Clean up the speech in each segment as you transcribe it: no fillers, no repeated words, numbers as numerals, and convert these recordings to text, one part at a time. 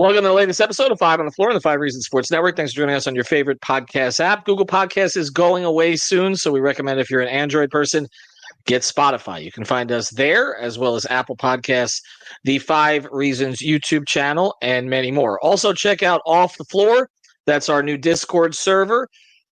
Welcome to the latest episode of Five on the Floor on the Five Reasons Sports Network. Thanks for joining us on your favorite podcast app. Google Podcasts is going away soon, so we recommend if you're an Android person, get Spotify. You can find us there, as well as Apple Podcasts, the Five Reasons YouTube channel, and many more. Also, check out Off the Floor. That's our new Discord server.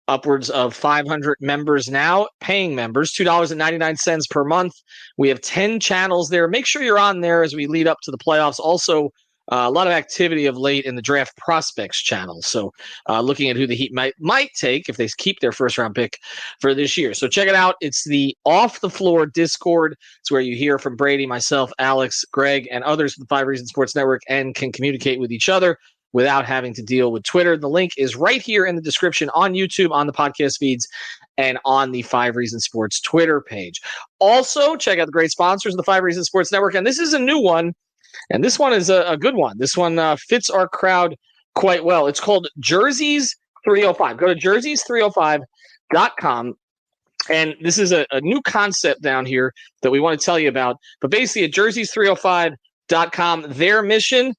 Upwards of 500 members now, paying members, $2.99 per month. We have 10 channels there. Make sure you're on there as we lead up to the playoffs. Also, a lot of activity of late in the draft prospects channel. So looking at who the Heat might take if they keep their first round pick for this year. So check it out. It's the Off the Floor Discord. It's where you hear from Brady, myself, Alex, Greg, and others from the Five Reasons Sports Network and can communicate with each other without having to deal with Twitter. The link is right here in the description on YouTube, on the podcast feeds, and on the Five Reasons Sports Twitter page. Also, check out the great sponsors of the Five Reasons Sports Network. And this is a new one. And this one is a good one. This one fits our crowd quite well. It's called Jerseys 305. Go to jerseys305.com. And this is a new concept down here that we want to tell you about. But basically at jerseys305.com, their mission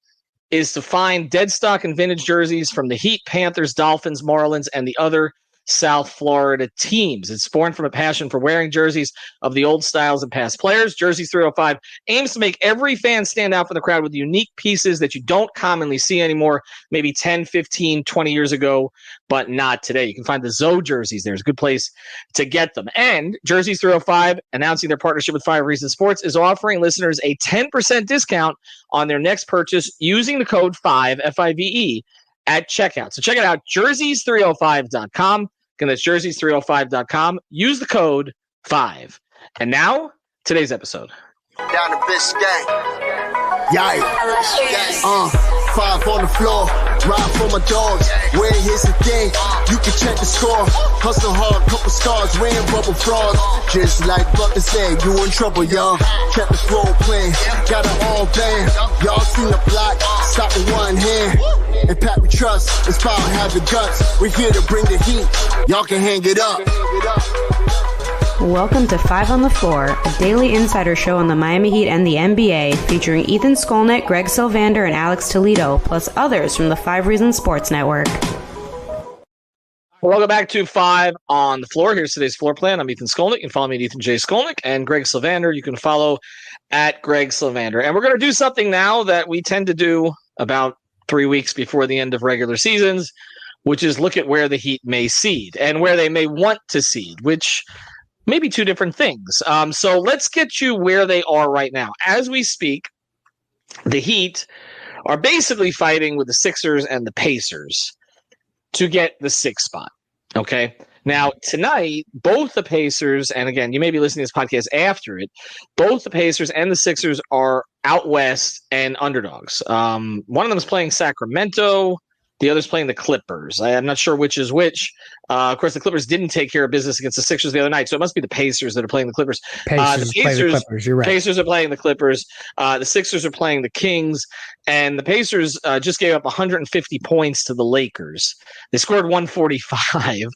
is to find dead stock and vintage jerseys from the Heat, Panthers, Dolphins, Marlins, and the other South Florida teams. It's born from a passion for wearing jerseys of the old styles and past players. Jerseys 305 aims to make every fan stand out from the crowd with unique pieces that you don't commonly see anymore, maybe 10, 15, 20 years ago, but not today. You can find the Zoe jerseys. There's a good place to get them. And Jerseys 305, announcing their partnership with Five Reasons Sports, is offering listeners a 10% discount on their next purchase using the code 5, F-I-V-E, at checkout. So check it out, jerseys305.com. Again, that's jerseys305.com. Use the code 5. And now, today's episode. Down the Biscayne. Yikes. 5 on the floor. Ride for my dogs. Where here's the thing. You can check the score. Hustle hard, couple scars. Wearing rubber frauds. Just like Bucket said, you in trouble, y'all. Kept the floor playing. Got it all banned. Y'all seen the block. Stop with one hand. And Pat, we trust. It's power, have the guts. We're here to bring the heat. Y'all can hang it up. Welcome to Five on the Floor, a daily insider show on the Miami Heat and the NBA, featuring Ethan Skolnick, Greg Sylvander, and Alex Toledo, plus others from the Five Reasons Sports Network. Welcome back to Five on the Floor. Here's today's floor plan. I'm Ethan Skolnick. You can follow me at Ethan J. Skolnick, and Greg Sylvander you can follow at Greg Sylvander. And we're going to do something now that we tend to do about 3 weeks before the end of regular seasons, which is look at where the Heat may seed and where they may want to seed, which maybe two different things. So let's get you where they are right now. As we speak, the Heat are basically fighting with the Sixers and the Pacers to get the 6th spot. Okay. Now, tonight, both the Pacers, and again, you may be listening to this podcast after it, both the Pacers and the Sixers are out west and underdogs. One of them is playing Sacramento. The other's playing the Clippers. I'm not sure which is which. Of course, the Clippers didn't take care of business against the Sixers the other night, so it must be the Pacers that are playing the Clippers. Pacers play the Clippers. You're right. Pacers are playing the Clippers. The Sixers are playing the Kings, and the Pacers just gave up 150 points to the Lakers. They scored 145,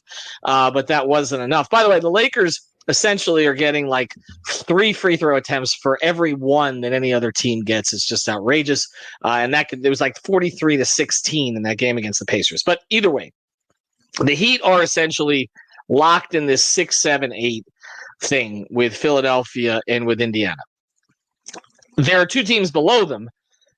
but that wasn't enough. By the way, the Lakers essentially are getting like 3 free throw attempts for every one that any other team gets. It's just outrageous. And it was like 43-16 in that game against the Pacers. But either way, the Heat are essentially locked in this 6, 7, 8 thing with Philadelphia and with Indiana. There are 2 teams below them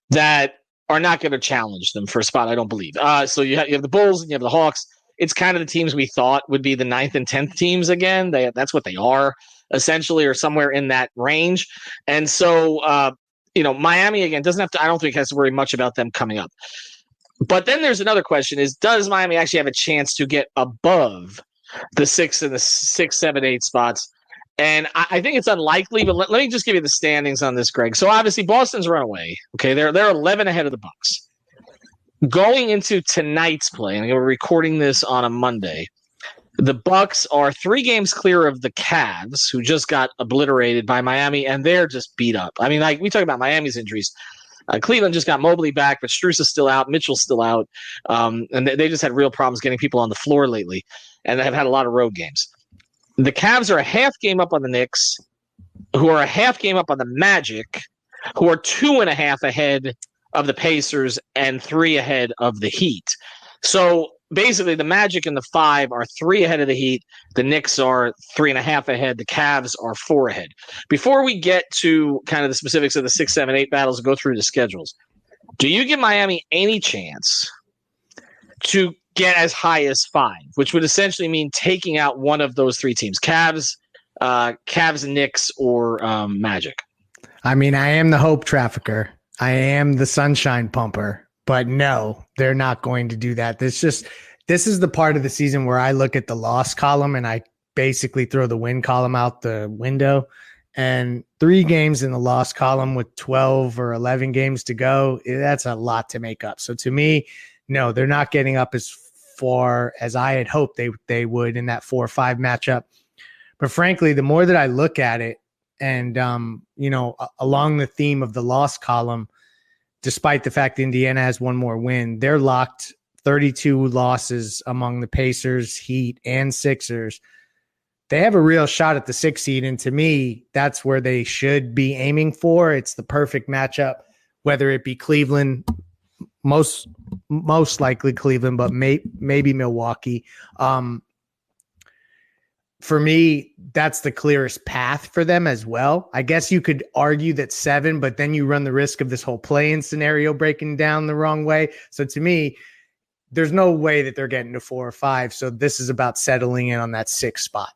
that are not going to challenge them for a spot, I don't believe. So you have the Bulls and you have the Hawks. It's kind of the teams we thought would be the 9th and 10th teams again. That's what they are, essentially, or somewhere in that range. And so, Miami, again, I don't think has to worry much about them coming up. But then there's another question is, does Miami actually have a chance to get above the 6 and the 6, 7, 8 spots? And I think it's unlikely, but let me just give you the standings on this, Greg. So obviously Boston's run away. Okay, they're 11 ahead of the Bucks. Going into tonight's play, and we're recording this on a Monday, the Bucks are 3 games clear of the Cavs, who just got obliterated by Miami, and they're just beat up. I mean, like we talk about Miami's injuries. Cleveland just got Mobley back, but Strus is still out. Mitchell's still out. And they just had real problems getting people on the floor lately, and they have had a lot of road games. The Cavs are a half game up on the Knicks, who are a half game up on the Magic, who are 2.5 ahead of the Pacers and 3 ahead of the Heat. So basically, the Magic and the 5 are 3 ahead of the Heat. The Knicks are 3.5 ahead. The Cavs are 4 ahead. Before we get to kind of the specifics of the 6, 7, 8 battles and go through the schedules, do you give Miami any chance to get as high as 5, which would essentially mean taking out one of those 3 teams, Cavs, Knicks, or Magic? I mean, I am the hope trafficker. I am the sunshine pumper, but no, they're not going to do that. This is the part of the season where I look at the loss column and I basically throw the win column out the window. And 3 games in the loss column with 12 or 11 games to go, that's a lot to make up. So to me, no, they're not getting up as far as I had hoped they would in that 4 or 5 matchup. But frankly, the more that I look at it and, along the theme of the loss column, despite the fact Indiana has 1 more win, they're locked 32 losses among the Pacers, Heat, and Sixers. They have a real shot at the 6 seed, and to me, that's where they should be aiming for. It's the perfect matchup, whether it be Cleveland, most likely Cleveland, but maybe Milwaukee. For me, that's the clearest path for them as well. I guess you could argue that 7, but then you run the risk of this whole play-in scenario breaking down the wrong way. So to me, there's no way that they're getting to 4 or 5. So this is about settling in on that 6 spot.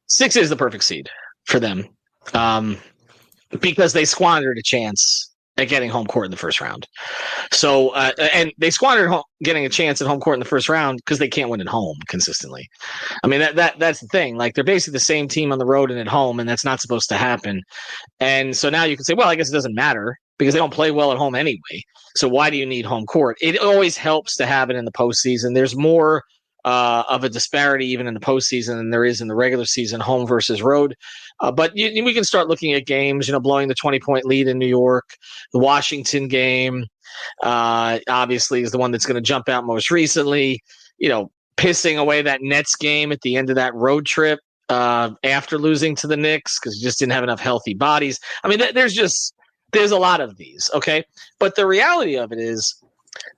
6 is the perfect seed for them because they squandered a chance at getting home court in the first round. So, and they squandered getting a chance at home court in the first round because they can't win at home consistently. I mean, that's the thing. Like, they're basically the same team on the road and at home, and that's not supposed to happen. And so now you can say, well, I guess it doesn't matter because they don't play well at home anyway. So why do you need home court? It always helps to have it in the postseason. There's more of a disparity even in the postseason than there is in the regular season, home versus road. But we can start looking at games, blowing the 20-point lead in New York. The Washington game, obviously, is the one that's going to jump out most recently. Pissing away that Nets game at the end of that road trip after losing to the Knicks because you just didn't have enough healthy bodies. I mean, there's a lot of these, okay? But the reality of it is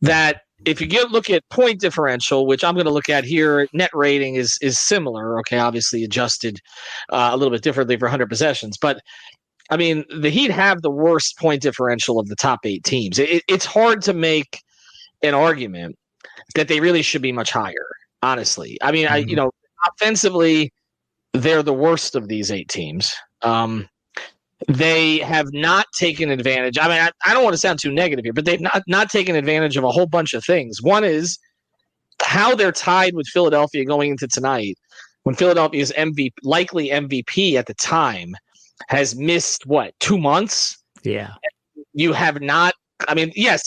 that if you look at point differential, which I'm going to look at here, net rating is similar. Okay, obviously adjusted a little bit differently for 100 possessions. But, I mean, the Heat have the worst point differential of the top 8 teams. It's hard to make an argument that they really should be much higher, honestly. I mean, offensively, they're the worst of these 8 teams. They have not taken advantage. I mean, I don't want to sound too negative here, but they've not taken advantage of a whole bunch of things. One is how they're tied with Philadelphia going into tonight, when Philadelphia's likely MVP at the time has missed, 2 months? Yeah. You have not – I mean, yes,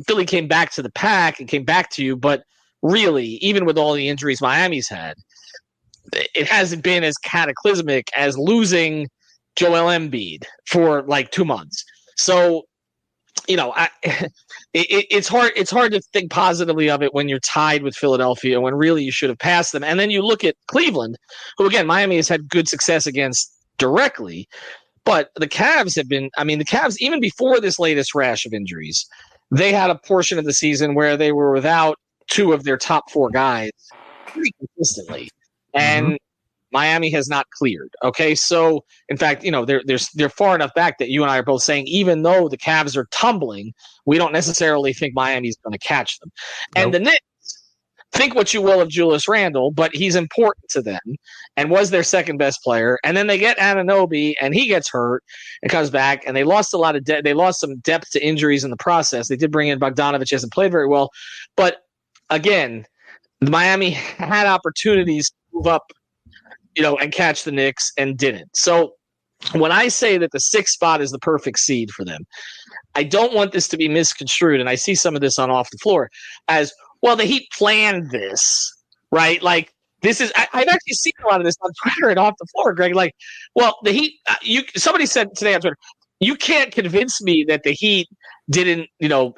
Philly came back to the pack and came back to you, but really, even with all the injuries Miami's had, it hasn't been as cataclysmic as losing – Joel Embiid for 2 months. So, it's hard. It's hard to think positively of it when you're tied with Philadelphia, when really you should have passed them. And then you look at Cleveland, who again, Miami has had good success against directly, but the Cavs have been. I mean, the Cavs, even before this latest rash of injuries, they had a portion of the season where they were without 2 of their top 4 guys pretty consistently, and Miami has not cleared. Okay. So in fact, they're far enough back that you and I are both saying, even though the Cavs are tumbling, we don't necessarily think Miami's going to catch them. Nope. And the Knicks, think what you will of Julius Randle, but he's important to them and was their second best player. And then they get Anunoby and he gets hurt and comes back, and they lost a lot of they lost some depth to injuries in the process. They did bring in Bogdanovich, hasn't played very well, but again, Miami had opportunities to move up, and catch the Knicks and didn't. So when I say that the 6th spot is the perfect seed for them, I don't want this to be misconstrued. And I see some of this on Off the Floor as, well, the Heat planned this, right? Like, this is, I've actually seen a lot of this on Twitter and Off the Floor, Greg. Like, well, the Heat, somebody said today on Twitter, you can't convince me that the Heat didn't,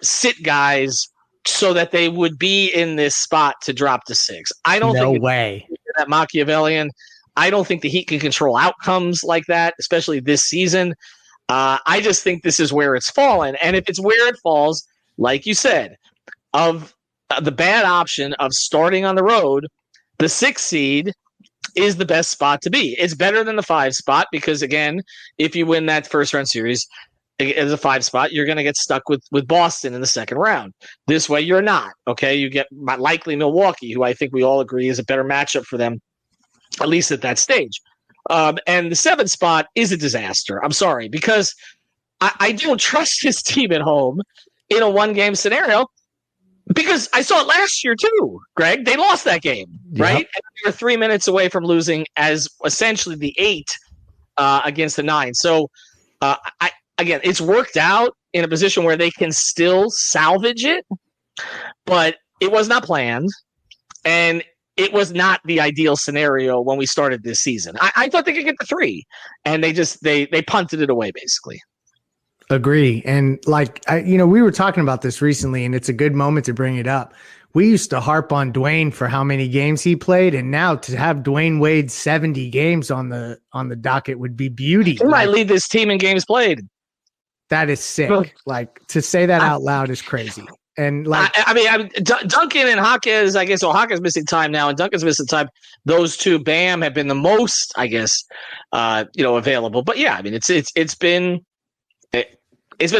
sit guys so that they would be in this spot to drop to 6. I don't think way that Machiavellian. I don't think the Heat can control outcomes like that, especially this season. I just think this is where it's fallen. And if it's where it falls, like you said, of the bad option of starting on the road, the 6 seed is the best spot to be. It's better than the 5 spot because, again, if you win that first round series as a 5 spot, you're going to get stuck with Boston in the second round. This way, you're not. Okay, you get likely Milwaukee, who I think we all agree is a better matchup for them, at least at that stage. And the 7th spot is a disaster. I'm sorry, because I don't trust his team at home in a 1-game scenario. Because I saw it last year too, Greg. They lost that game, right? And they were 3 minutes away from losing as essentially the 8 against the 9. So, again, it's worked out in a position where they can still salvage it, but it was not planned, and it was not the ideal scenario when we started this season. I thought they could get the 3, and they punted it away basically. Agree. And we were talking about this recently, and it's a good moment to bring it up. We used to harp on Dwyane for how many games he played, and now to have Dwyane Wade 70 games on the docket would be beauty. He might lead this team in games played. That is sick. To say that out loud is crazy. And Duncan and Jaquez, I guess. Well, Jaquez missing time now, and Duncan's missing time. Those two, Bam, have been the most, I guess, available. But yeah, I mean, it's been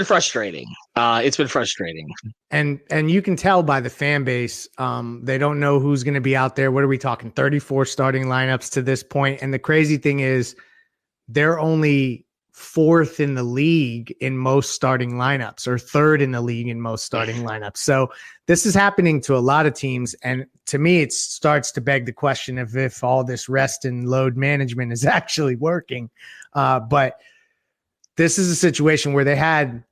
frustrating. It's been frustrating. And you can tell by the fan base, they don't know who's going to be out there. What are we talking? 34 starting lineups to this point. And the crazy thing is they're only 4th in the league in most starting lineups, or 3rd in the league in most starting lineups. So this is happening to a lot of teams. And to me, it starts to beg the question of if all this rest and load management is actually working. But this is a situation where they had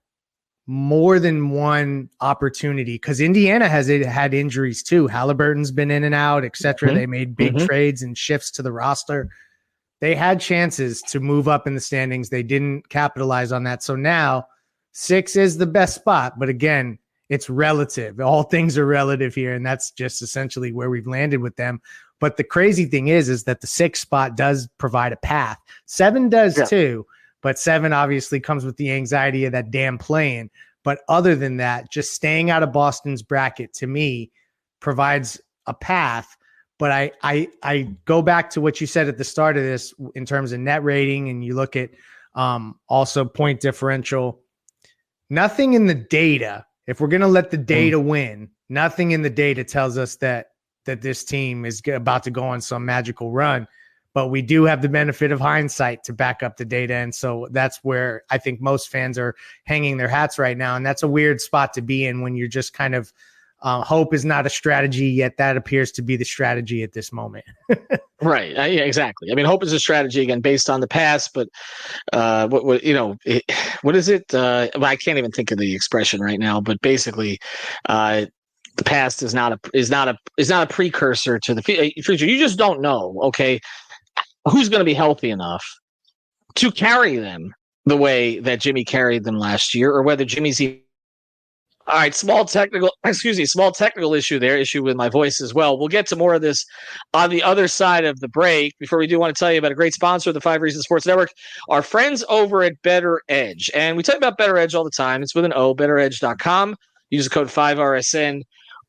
more than one opportunity, because Indiana has had injuries too. Halliburton's been in and out, etc. They made big trades and shifts to the roster. They had chances to move up in the standings. They didn't capitalize on that. So now 6 is the best spot. But again, it's relative. All things are relative here. And that's just essentially where we've landed with them. But the crazy thing is that the 6 spot does provide a path. 7 does too. But 7 obviously comes with the anxiety of that damn play-in. But other than that, just staying out of Boston's bracket, to me, provides a path. But I go back to what you said at the start of this in terms of net rating, and you look at also point differential. Nothing in the data, if we're going to let the data win, nothing in the data tells us that this team is about to go on some magical run. But we do have the benefit of hindsight to back up the data. And so that's where I think most fans are hanging their hats right now. And that's a weird spot to be in when you're just kind of hope is not a strategy, yet that appears to be the strategy at this moment. Right. Yeah, exactly. I mean, hope is a strategy, again, based on the past, but what is it? Well, I can't even think of the expression right now, but basically the past is not a precursor to the future. You just don't know. Okay. Who's going to be healthy enough to carry them the way that Jimmy carried them last year, or whether Jimmy's all right, small technical issue with my voice as well. We'll get to more of this on the other side of the break. Before we do want to tell you about a great sponsor of the 5 Reasons Sports Network, our friends over at Better Edge. And we talk about Better Edge all the time. It's with an O, betteredge.com. Use the code 5RSN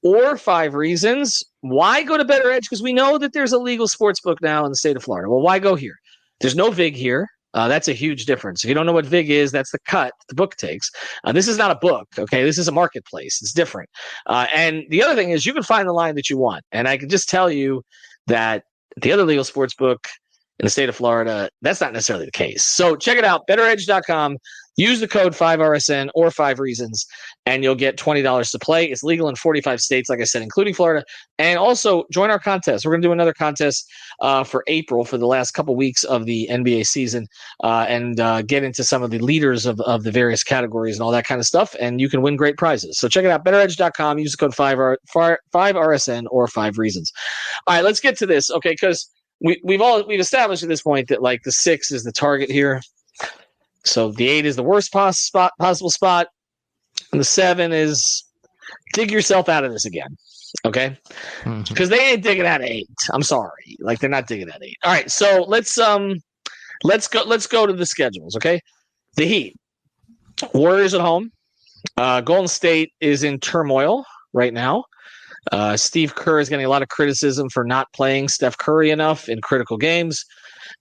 or 5 Reasons. Why go to Better Edge? Because we know that there's a legal sports book now in the state of Florida. Well, why go here? There's no VIG here. That's a huge difference. If you don't know what VIG is, that's the cut the book takes. This is not a book, okay? This is a marketplace. It's different. And the other thing is you can find the line that you want. And I can just tell you that the other legal sports book in the state of Florida, that's not necessarily the case. So check it out, betteredge.com. Use the code 5RSN or 5 Reasons, and you'll get $20 to play. It's legal in 45 states, like I said, including Florida. And also join our contest. We're going to do another contest for April for the last couple weeks of the NBA season and get into some of the leaders of the various categories and all that kind of stuff. And you can win great prizes. So check it out, betteredge.com. Use the code 5RSN or 5 Reasons. All right, let's get to this, okay, because we've established at this point that like the 6 is the target here. So the 8 is the worst possible spot, and the 7 is dig yourself out of this again, okay? Because they ain't digging out of 8. I'm sorry, like they're not digging out 8. All right, so let's go to the schedules, okay? The Heat Warriors at home. Golden State is in turmoil right now. Steve Kerr is getting a lot of criticism for not playing Steph Curry enough in critical games.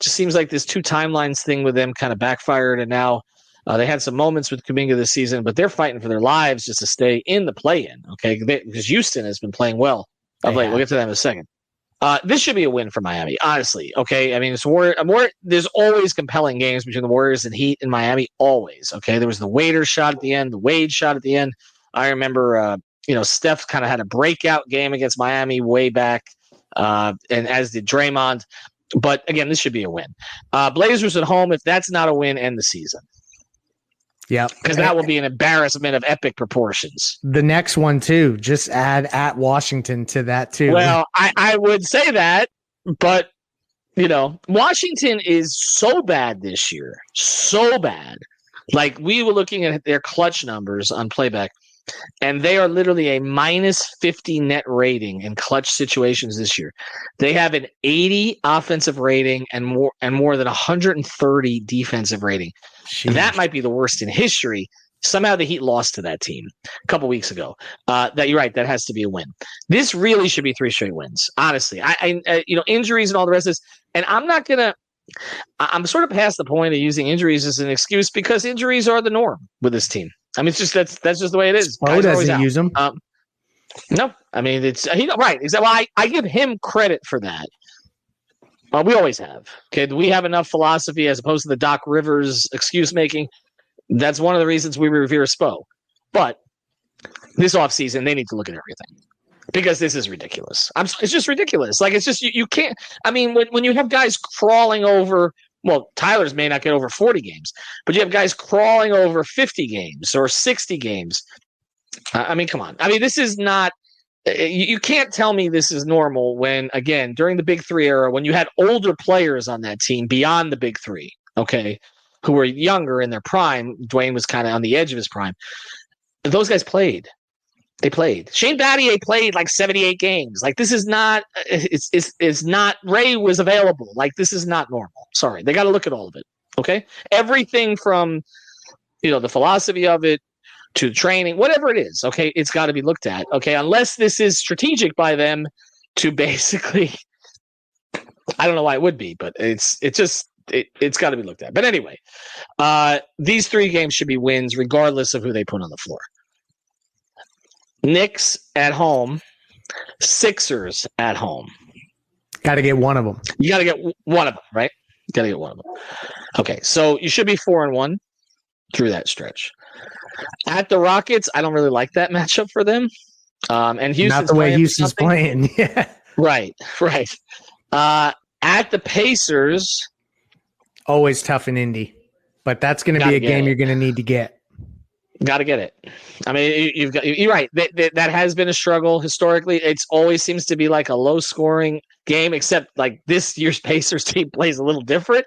Just seems like this 2 timelines thing with them kind of backfired, and now they had some moments with Kuminga this season, but they're fighting for their lives just to stay in the play-in, okay? Because Houston has been playing well of late. We'll get to that in a second. This should be a win for Miami, honestly. Okay, I mean, there's always compelling games between the Warriors and Heat in Miami, always. Okay, there was the Wader shot at the end, the Wade shot at the end. I remember, Steph kind of had a breakout game against Miami way back, and as did Draymond. But again, this should be a win. Blazers at home. If that's not a win, end the season. Yeah, because that will be an embarrassment of epic proportions. The next one too. Just add at Washington to that too. Well, I would say that, but Washington is so bad this year, so bad. Like, we were looking at their clutch numbers on playback, and they are literally a minus 50 net rating in clutch situations this year. They have an 80 offensive rating and more than 130 defensive rating. Jeez. That might be the worst in history. Somehow the Heat lost to that team a couple weeks ago. That you're right. That has to be a win. This really should be 3 straight wins. Honestly, injuries and all the rest of this. And I'm sort of past the point of using injuries as an excuse, because injuries are the norm with this team. I mean, it's just that's just the way it is. Spo doesn't use them. No, I mean, right. Exactly. Well, I give him credit for that. We always have. Okay, we have enough philosophy as opposed to the Doc Rivers excuse making. That's one of the reasons we revere Spo. But this offseason, they need to look at everything, because this is ridiculous. It's just ridiculous. Like, it's just you can't. I mean, when you have guys crawling over. Well, Tyler's may not get over 40 games, but you have guys crawling over 50 games or 60 games. I mean, come on. I mean, this is not – you can't tell me this is normal when, again, during the Big Three era, when you had older players on that team beyond the Big Three, okay, who were younger in their prime. Dwyane was kind of on the edge of his prime. Those guys played. They played. Shane Battier played like 78 games. Like, this is not – it's not – Ray was available. Like, this is not normal. Sorry. They got to look at all of it, okay? Everything from, the philosophy of it to training, whatever it is, okay, it's got to be looked at, okay? Unless this is strategic by them to basically – I don't know why it would be, but it's got to be looked at. But anyway, these 3 games should be wins regardless of who they put on the floor. Knicks at home, Sixers at home. Got to get one of them. You got to get one of them, right? You got to get one of them. Okay, so you should be 4-1 through that stretch. At the Rockets, I don't really like that matchup for them. And Houston's not the way Houston's playing. Yeah. Right. At the Pacers, always tough in Indy, but that's going to be a game you're going to need to get. Got to get it. I mean, you're right. That has been a struggle historically. It's always seems to be like a low-scoring game, except like this year's Pacers team plays a little different.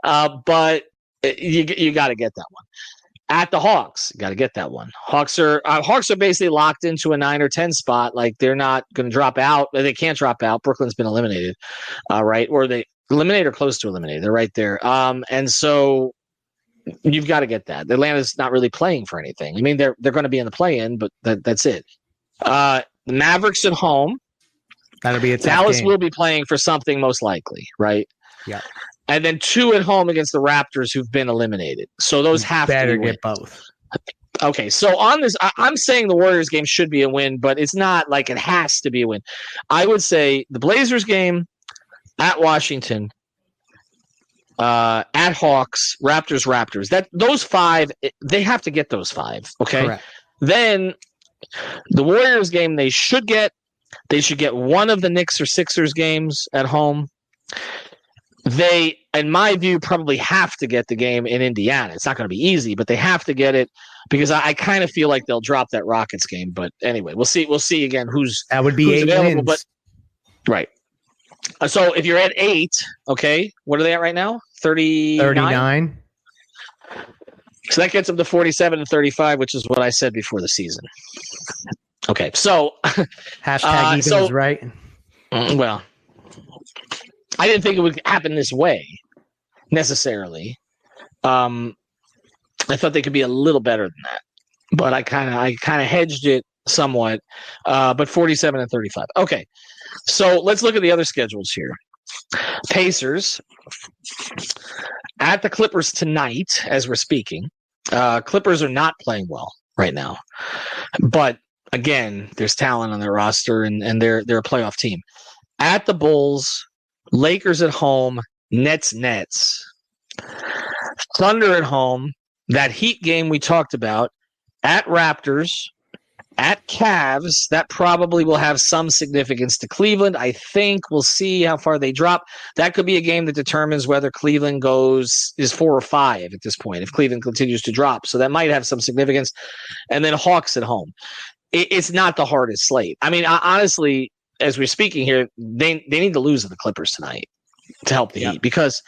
But you got to get that one. At the Hawks, got to get that one. Hawks are basically locked into a 9 or 10 spot. Like, they're not going to drop out. They can't drop out. Brooklyn's been eliminated, right? Or they eliminated or close to eliminated. They're right there. And so you've got to get that. Atlanta's not really playing for anything. I mean, they're going to be in the play-in, but that's it. The Mavericks at home. That'll be a tough Dallas game. will be playing for something most likely, right? Yeah. And then 2 at home against the Raptors, who've been eliminated. So those have better to be get both. Okay, so on this, I'm saying the Warriors game should be a win, but it's not like it has to be a win. I would say the Blazers game at Washington, at Hawks, Raptors. Those 5, they have to get those 5. Okay. Correct. Then the Warriors game, they should get one of the Knicks or Sixers games at home. They, in my view, probably have to get the game in Indiana. It's not going to be easy, but they have to get it because I kind of feel like they'll drop that Rockets game. But anyway, we'll see. We'll see again who's that would be 8 available. wins. But right. So if you're at 8, okay, what are they at right now? 39. So that gets them to 47 and 35, which is what I said before the season. Okay, so hashtag even is right. Well, I didn't think it would happen this way necessarily. I thought they could be a little better than that, but I kind of hedged it somewhat. But 47 and 35. Okay, so let's look at the other schedules here. Pacers at the Clippers tonight, as we're speaking. Clippers are not playing well right now, but again, there's talent on their roster, and they're a playoff team. At the Bulls, Lakers at home, Nets. Thunder at home, that Heat game we talked about, at Raptors, at Cavs. That probably will have some significance to Cleveland. I think we'll see how far they drop. That could be a game that determines whether Cleveland is 4 or 5 at this point, if Cleveland continues to drop. So that might have some significance. And then Hawks at home. It's not the hardest slate. I mean, honestly, as we're speaking here, they need to lose to the Clippers tonight to help the Heat, because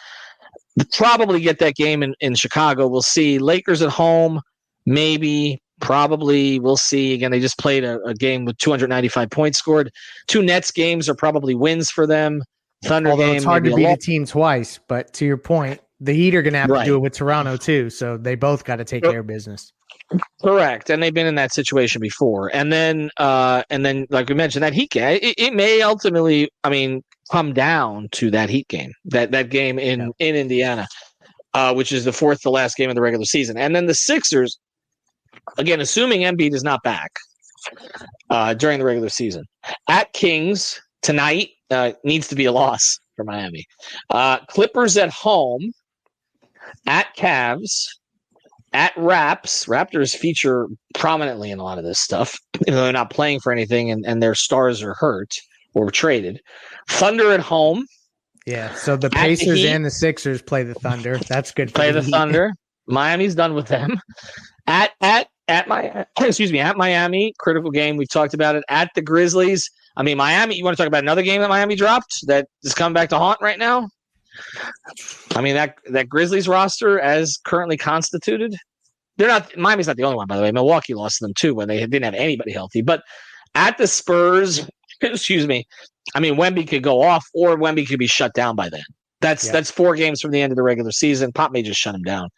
they'll probably get that game in Chicago. We'll see. Lakers at home, maybe, probably. We'll see. Again, they just played a game with 295 points scored. 2 Nets games are probably wins for them. Thunder Although game, it's hard to beat a team twice, but to your point, the Heat are going to have to do it with Toronto too, so they both got to take care of business. Correct, and they've been in that situation before. And then, like we mentioned, that Heat game, it may ultimately, come down to that Heat game, that game in Indiana, which is the 4th to last game of the regular season. And then the Sixers, again, assuming Embiid is not back during the regular season, at Kings tonight, needs to be a loss for Miami. Clippers at home, at Cavs, at Raptors feature prominently in a lot of this stuff, even though they're not playing for anything and their stars are hurt or traded. Thunder at home. Yeah, so the Pacers and the Sixers play the Thunder. That's good for the Thunder. Miami's done with them. At Miami, critical game. We've talked about it. At the Grizzlies. Miami, you want to talk about another game that Miami dropped that is coming back to haunt right now? That Grizzlies roster as currently constituted, Miami's not the only one, by the way. Milwaukee lost to them too when they didn't have anybody healthy. But at the Spurs, Wemby could go off, or Wemby could be shut down by then. That's 4 games from the end of the regular season. Pop may just shut him down.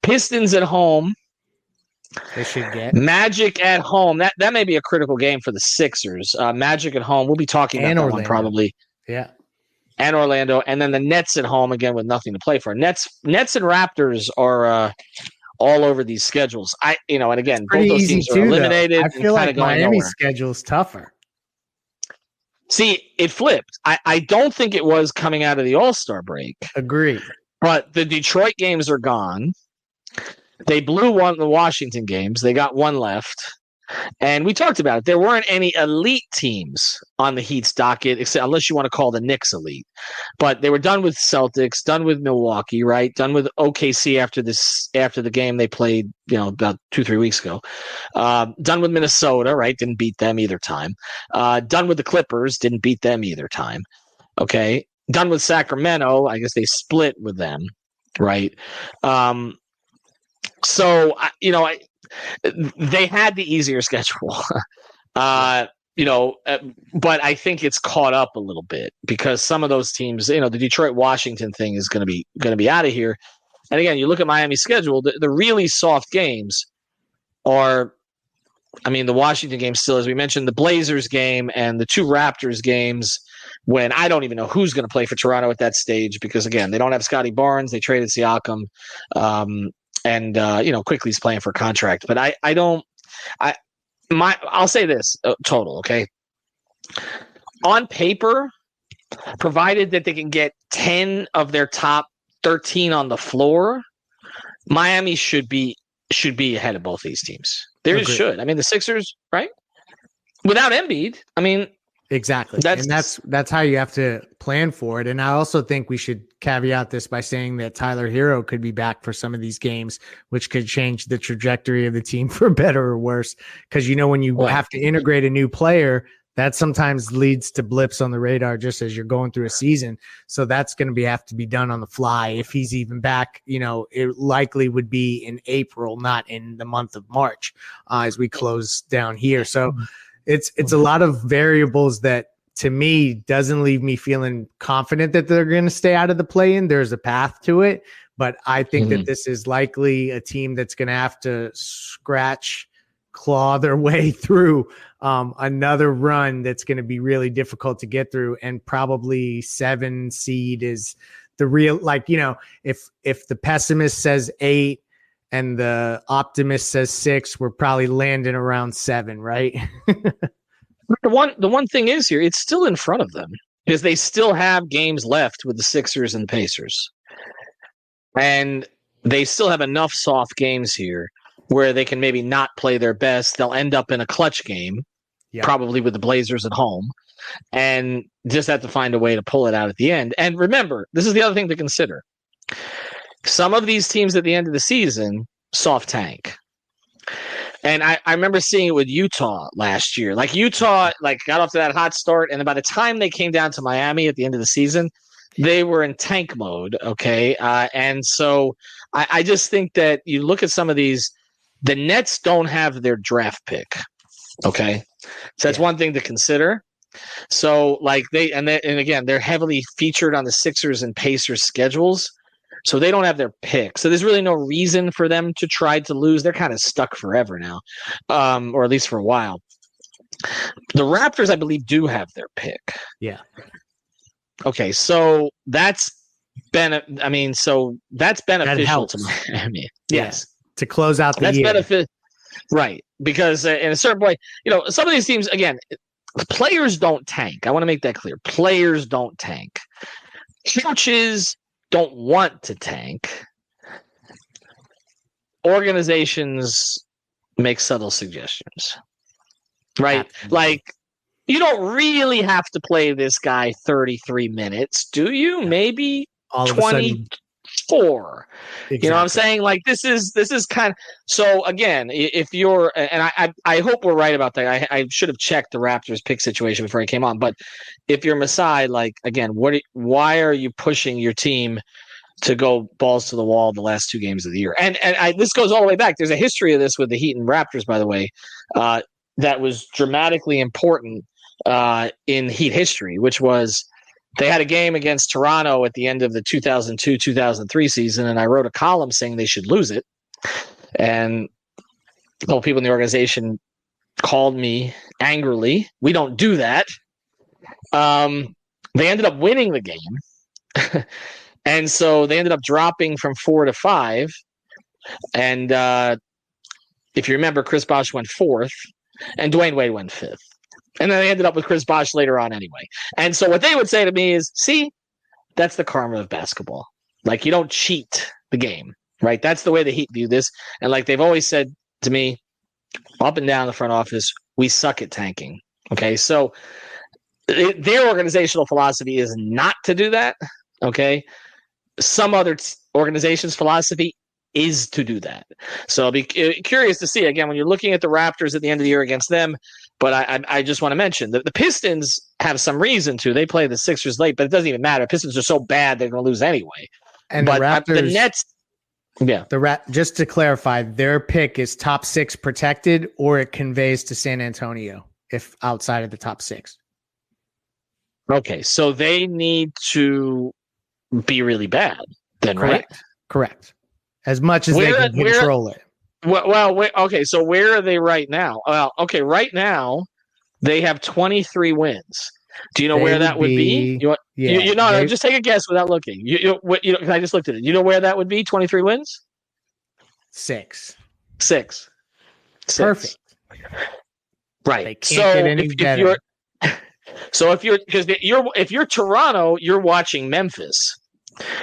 Pistons at home. They should get Magic at home. That may be a critical game for the Sixers. Magic at home. We'll be talking about that one probably. Yeah. And Orlando, and then the Nets at home again with nothing to play for. Nets and Raptors are all over these schedules. And again, both those teams are eliminated. I feel like Miami's schedule is tougher. See, it flipped. I don't think it was coming out of the All-Star break. Agreed. But the Detroit games are gone. They blew one of the Washington games. They got one left. And we talked about it. There weren't any elite teams on the Heat's docket, unless you want to call the Knicks elite. But they were done with Celtics, done with Milwaukee, right? Done with OKC after the game they played, about 2-3 weeks ago. Done with Minnesota, right? Didn't beat them either time. Done with the Clippers, didn't beat them either time. Okay. Done with Sacramento. I guess they split with them, right? They had the easier schedule, but I think it's caught up a little bit because some of those teams, the Detroit Washington thing is going to be out of here. And again, you look at Miami's schedule, the really soft games are, the Washington game still, as we mentioned, the Blazers game and the 2 Raptors games, when I don't even know who's going to play for Toronto at that stage because, again, they don't have Scotty Barnes. They traded Siakam. Quickly's playing for a contract, but I'll say this total, okay? On paper, provided that they can get 10 of their top 13 on the floor, Miami should be ahead of both these teams. They just should. The Sixers, right? Without Embiid, exactly. That's how you have to plan for it. And I also think we should caveat this by saying that Tyler Hero could be back for some of these games, which could change the trajectory of the team for better or worse. Because when you have to integrate a new player, that sometimes leads to blips on the radar just as you're going through a season. So that's going to have to be done on the fly. If he's even back, it likely would be in April, not in the month of March, as we close down here. So it's a lot of variables that, to me, doesn't leave me feeling confident that they're going to stay out of the play-in. There's a path to it, but I think that this is likely a team that's going to have to claw their way through another run that's going to be really difficult to get through, and probably 7 seed is the real, if the pessimist says 8 and the optimist says 6, we're probably landing around 7, right? The one thing is here, it's still in front of them because they still have games left with the Sixers and the Pacers. And they still have enough soft games here where they can maybe not play their best. They'll end up in a clutch game, probably with the Blazers at home, and just have to find a way to pull it out at the end. And remember, this is the other thing to consider. Some of these teams at the end of the season, soft tank. And I remember seeing it with Utah last year. Like Utah got off to that hot start, and by the time they came down to Miami at the end of the season, they were in tank mode, okay? And so I just think that you look at some of these, the Nets don't have their draft pick, okay? So that's one thing to consider. So and again, they're heavily featured on the Sixers and Pacers schedules. So they don't have their pick. So there's really no reason for them to try to lose. They're kind of stuck forever now, or at least for a while. The Raptors, I believe, do have their pick. Yeah. Okay, so that's beneficial to Miami. Yes. To close out the year. That's benefit, right? Because in a certain point, some of these teams, again, players don't tank. I want to make that clear. Players don't tank. Coaches don't want to tank. Organizations make subtle suggestions, right? Absolutely. You don't really have to play this guy 33 minutes, do you? Maybe all 24. Exactly. You know what I'm saying? This is kind of, so again, if you're, and I hope we're right about that. I should have checked the Raptors pick situation before I came on, but if you're Masai, again, why are you pushing your team to go balls to the wall the last 2 games of the year? And this goes all the way back. There's a history of this with the Heat and Raptors, by the way, that was dramatically important in Heat history, which was they had a game against Toronto at the end of the 2002-2003 season, and I wrote a column saying they should lose it. And a couple people in the organization called me angrily. We don't do that. They ended up winning the game. And so they ended up dropping from 4 to 5. And if you remember, Chris Bosh went 4th, and Dwyane Wade went 5th. And then they ended up with Chris Bosh later on anyway. And so what they would say to me is, see, that's the karma of basketball. You don't cheat the game, right? That's the way the Heat view this. And they've always said to me, up and down the front office, we suck at tanking. Okay, so their organizational philosophy is not to do that. Okay, some other organization's philosophy is to do that. So I'll be curious to see, again, when you're looking at the Raptors at the end of the year against them. But I just want to mention that the Pistons have some reason to. They play the Sixers late, but it doesn't even matter. The Pistons are so bad they're going to lose anyway. And the Raptors, the Nets, just to clarify, their pick is top 6 protected, or it conveys to San Antonio if outside of the top 6. Okay, so they need to be really bad then, right? Correct. As much as they can control it. Well, okay, so where are they right now? Well, okay, right now they have 23 wins. Do you know where that would be? Just take a guess without looking. I just looked at it. You know where that would be? 23 wins? 6. Perfect. Right. They can't get any better. If you're Toronto, you're watching Memphis,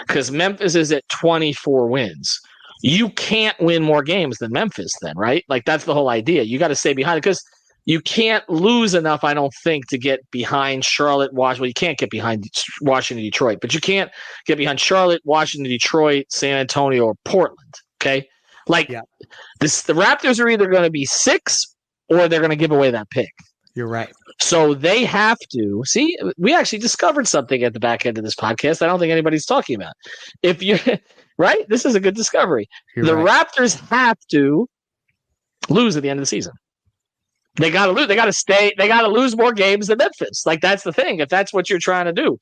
because Memphis is at 24 wins. You can't win more games than Memphis then, right? That's the whole idea. You got to stay behind it because you can't lose enough, I don't think, to get behind Charlotte, Washington. Well, you can't get behind Washington, Detroit, but you can't get behind Charlotte, Washington, Detroit, San Antonio, or Portland, okay? The Raptors are either going to be 6 or they're going to give away that pick. You're right. So they have to see. We actually discovered something at the back end of this podcast I don't think anybody's talking about. If you right, this is a good discovery. The Raptors have to lose at the end of the season. They got to lose. They got to stay. They got to lose more games than Memphis. That's the thing. If that's what you're trying to do,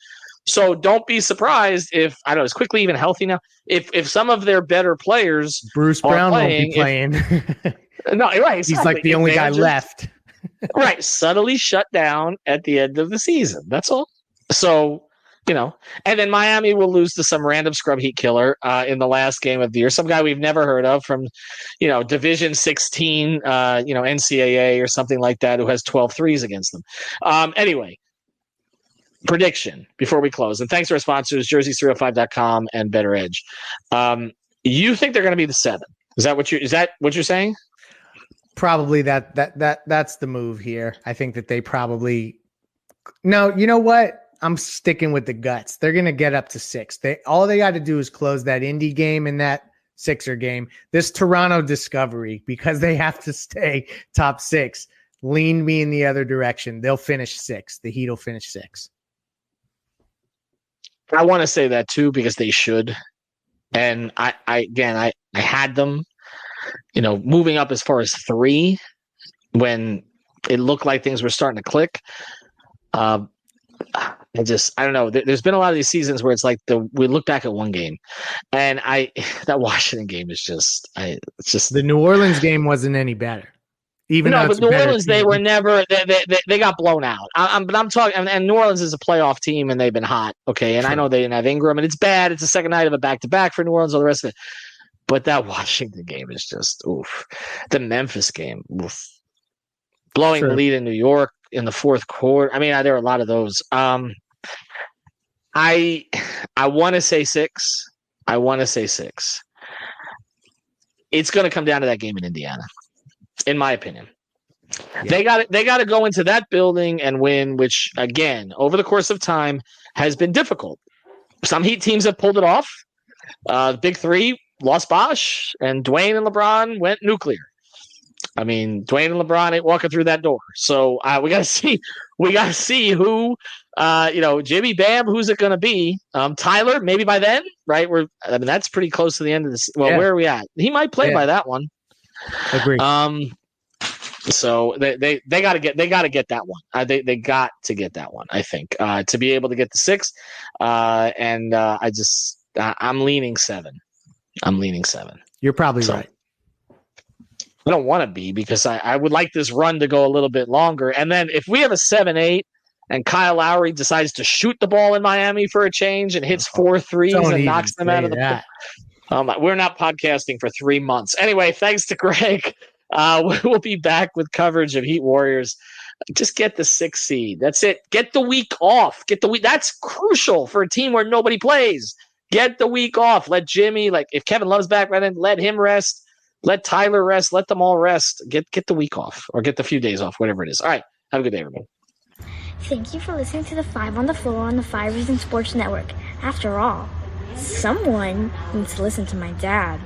So don't be surprised if, I don't know, is Quickly even healthy now? If some of their better players, Bruce Brown won't be playing. No, right. Exactly. He's like the only guy left. Right. Subtly shut down at the end of the season. That's all. So, and then Miami will lose to some random scrub heat killer in the last game of the year. Some guy we've never heard of from, Division 16, NCAA or something like that, who has 12 threes against them. Anyway, prediction before we close. And thanks to our sponsors, Jersey305.com and Better Edge. You think they're going to be the 7? Is that what you're saying? Probably that's the move here. I think that they probably no. You know what? I'm sticking with the guts. They're going to get up to 6. All they got to do is close that Indy game and that Sixer game. This Toronto Discovery, because they have to stay top 6, leaned me in the other direction. They'll finish 6. The Heat will finish 6. I want to say that too because they should. And I had them, moving up as far as 3 when it looked like things were starting to click. I don't know. There's been a lot of these seasons where it's like we look back at one game, and that Washington game is just the New Orleans game wasn't any better. But New Orleans, they were never. They got blown out. But I'm talking, and New Orleans is a playoff team, and they've been hot. Okay, and sure. I know they didn't have Ingram, and it's bad. It's the second night of a back-to-back for New Orleans, all the rest of it. But that Washington game is just oof. The Memphis game, oof. Blowing the lead in New York in the fourth quarter. I mean, there are a lot of those. I want to say 6. It's going to come down to that game in Indiana, in my opinion. Yeah. They got to go into that building and win, which again, over the course of time, has been difficult. Some Heat teams have pulled it off. The Big 3 lost Bosh, and Dwyane and LeBron went nuclear. I mean, Dwyane and LeBron ain't walking through that door. So we got to see. We got to see who, Jimmy Bam. Who's it going to be? Tyler. Maybe by then, right? That's pretty close to the end of this. Well, where are we at? He might play by that one. Agree. So they got to get that one. They got to get that one. I think to be able to get the 6. And I'm leaning 7. You're probably right. I don't want to be because I would like this run to go a little bit longer. And then if we have a 7-8 and Kyle Lowry decides to shoot the ball in Miami for a change and hits 4 threes and knocks them out of the pool. We're not podcasting for 3 months. Anyway, thanks to Greg. We'll be back with coverage of Heat Warriors. Just get the 6th seed. That's it. Get the week off. That's crucial for a team where nobody plays. Get the week off. Let Jimmy, if Kevin Love's back right in, let him rest. Let Tyler rest. Let them all rest. Get the week off or get the few days off, whatever it is. All right. Have a good day, everybody. Thank you for listening to the 5 on the Floor on the 5 Reasons Sports Network. After all, someone needs to listen to my dad.